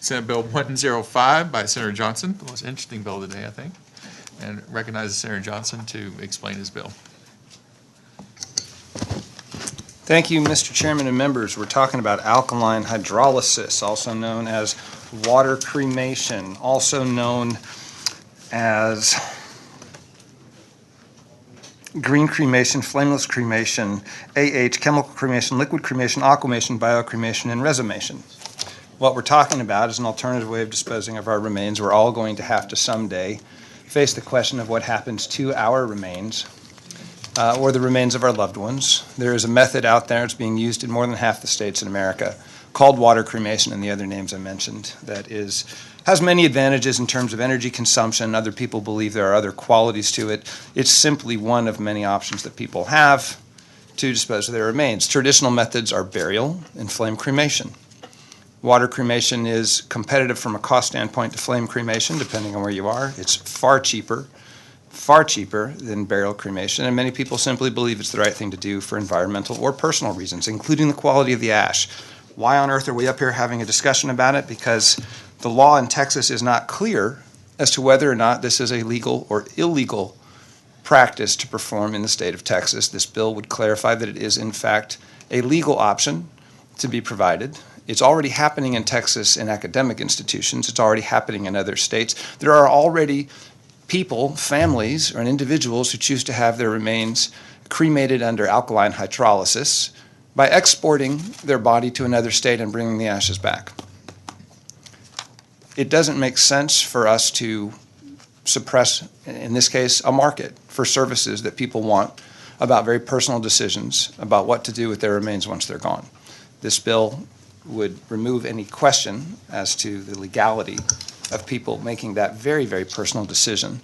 Senate Bill 105 by Senator Johnson, the most interesting bill today, I think, and recognize Senator Johnson to explain his bill. Thank you, Mr. Chairman and members. We're talking about alkaline hydrolysis, also known as water cremation, also known as green cremation, flameless cremation, chemical cremation, liquid cremation, aquamation, biocremation, and resomation. What we're talking about is an alternative way of disposing of our remains. We're all going to have to someday face the question of what happens to our remains or the remains of our loved ones. There is a method out there, it's being used in more than half the states in America, called water cremation and the other names I mentioned, that has many advantages in terms of energy consumption. Other people believe there are other qualities to it. It's simply one of many options that people have to dispose of their remains. Traditional methods are burial and flame cremation. Water cremation is competitive from a cost standpoint to flame cremation, depending on where you are. It's far cheaper than burial cremation, and many people simply believe it's the right thing to do for environmental or personal reasons, including the quality of the ash. Why on earth are we up here having a discussion about it? Because the law in Texas is not clear as to whether or not this is a legal or illegal practice to perform in the state of Texas. This bill would clarify that it is, in fact, a legal option to be provided. It's already happening in Texas in academic institutions. It's already happening in other states. There are already people, families, or individuals who choose to have their remains cremated under alkaline hydrolysis by exporting their body to another state and bringing the ashes back. It doesn't make sense for us to suppress, in this case, a market for services that people want about very personal decisions about what to do with their remains once they're gone. This bill would remove any question as to the legality of people making that very, very personal decision.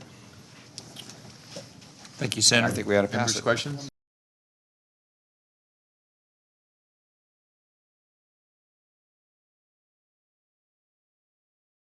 Thank you, Senator. I think we ought to pass Members' it. questions?